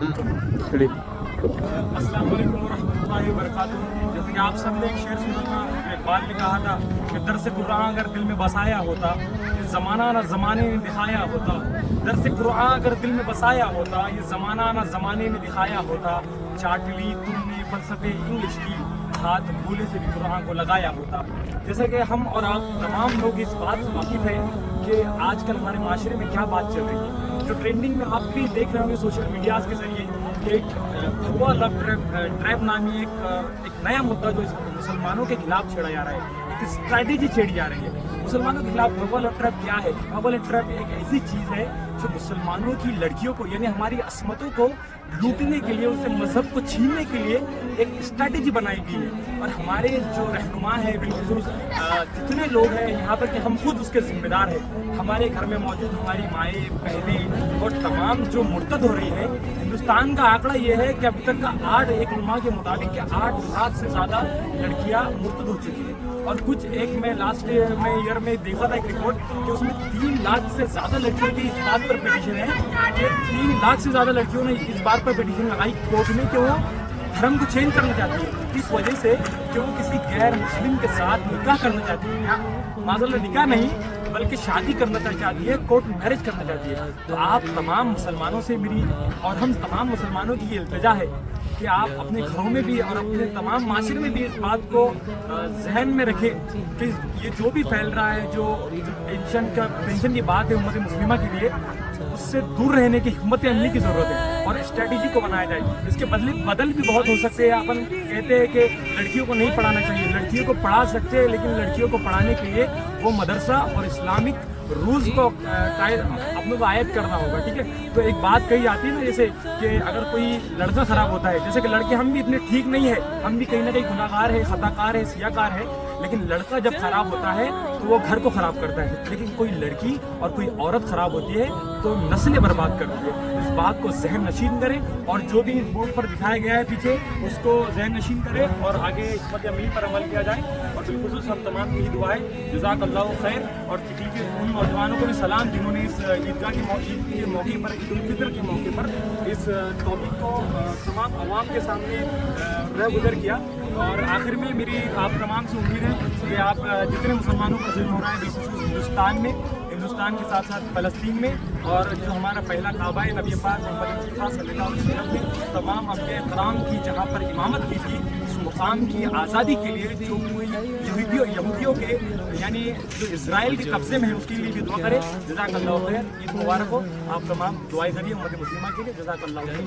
अस्सलाम वालेकुम वरहमतुल्लाहि वबरकातुहू। जैसे कि आप सब ने एक शेर सुना था, इकबाल ने कहा था कि दर्स कुरान अगर दिल में बसाया होता, ये ज़माना ना ज़माने में दिखाया होता। दर्स कुरान अगर दिल में बसाया होता, ये ज़माना ना ज़माने में दिखाया होता। चाट ली तुमने फ़लसफ़े इंग्लिश की, हाथ भूले से भी कुरान को लगाया होता। जैसा कि हम और आप तमाम लोग इस बात से वाकिफ़ हैं कि आजकल हमारे माशरे में क्या बात चल रही है, जो ट्रेंडिंग में आप भी देख रहे होंगे सोशल मीडियाज़ के ज़रिए कि एक भगवा लव ट्रैप नामी एक नया मुद्दा जो मुसलमानों के खिलाफ छेड़ा जा रहा है, एक स्ट्रैटेजी छेड़ी जा रही है मुसलमानों के खिलाफ। भगवा लव ट्रैप क्या है? भगवा लव ट्रैप एक ऐसी चीज़ है जो मुसलमानों की लड़कियों को यानी हमारी असमतों को लूटने के लिए, उससे मजहब को छीनने के लिए एक स्ट्रैटेजी बनाई गई है। और हमारे जो रहनुमा है, बिलखुसूस जितने लोग हैं यहाँ पर कि हम खुद उसके जिम्मेदार हैं। हमारे घर में मौजूद हमारी माएँ, बहनें और तमाम जो मुर्तद हो रही है, हिंदुस्तान का आंकड़ा ये है कि अभी तक का एक उलमा के मुताबिक 8 लाख से ज़्यादा लड़कियाँ मुर्तद हो चुकी हैं। और कुछ एक मैं लास्ट ईयर में देखा था एक रिपोर्ट कि उसमें 3 लाख से ज़्यादा लड़कियों की इस बात पर पिटीशन है कि 3 लाख से ज़्यादा लड़कियों ने इस बात पर पिटीशन लगाई कोर्ट में कि वो धर्म को चेंज करना चाहती है, इस वजह से कि वो किसी गैर मुस्लिम के साथ निकाह करना चाहती है। माज़अल्लाह निकाह नहीं बल्कि शादी करना चाहती है, कोर्ट मैरिज करना चाहती है। तो आप तमाम मुसलमानों से मेरी और हम तमाम मुसलमानों की ये इल्तिजा है कि आप अपने घरों में भी और अपने तमाम माशरे में भी इस बात को जहन में रखें कि ये जो भी फैल रहा है, जो पेंशन की बात है उम्मत मुस्लिमा के लिए, उससे दूर रहने की हिम्मत अमली की ज़रूरत है और स्ट्रेटजी को बनाया जाए। इसके बदल भी बहुत हो सकते हैं। अपन कहते हैं कि लड़कियों को नहीं पढ़ाना चाहिए, लड़कियों को पढ़ा सकते हैं, लेकिन लड़कियों को पढ़ाने के लिए वो मदरसा और इस्लामिक रूल्स को अपने को आयत करना होगा, ठीक है। तो एक बात कही जाती है ना, जैसे कि अगर कोई लड़का ख़राब होता है, जैसे कि लड़के हम भी इतने ठीक नहीं है, हम भी कहीं ना कहीं गुनाहगार है, खताकार है, सियाकार है, लेकिन लड़का जब ख़राब होता है तो वो घर को ख़राब करता है। लेकिन कोई लड़की और कोई औरत ख़राब होती है तो नस्लें बर्बाद करती है। इस बात को ज़हन नशीन करें और जो भी बोर्ड पर दिखाया गया है पीछे उसको ज़हन नशीन करें और आगे हिकमत अमली पर अमल किया जाए। और बिलखुसूस हम तमाम की दुआएं जज़ाकल्लाहु खैर। और दीजिए उन नौजवानों को भी सलाम जिन्होंने इस ईदगाह के मौके पर, ईद उल फितर के मौके पर इस टॉपिक को तमाम अवाम के सामने गुजर किया। और आखिर में मेरी आप तमाम से उम्मीद है कि आप जितने मुसलमानों पर जुल्म हो रहा है बिलखुसूस हिंदुस्तान के साथ साथ फ़लस्तीन में, और जो हमारा पहला काबा है नबी पाक मोहम्मद मुस्तफ़ा सल्लल्लाहु अलैहि वसल्लम ने तमाम अंबिया कराम की जहाँ पर इमामत की थी, उस मुकाम की आज़ादी के लिए जो कोई यहूदियों के यानी जो इजराइल के कब्ज़े में है उसके लिए भी दुआ करें। जज़ाकल्लाहु खैर। ईद मुबारक हो। आप तमाम दुआएं करिए उम्मत मुस्लिमा के लिए। जज़ाकल्लाहु खैर।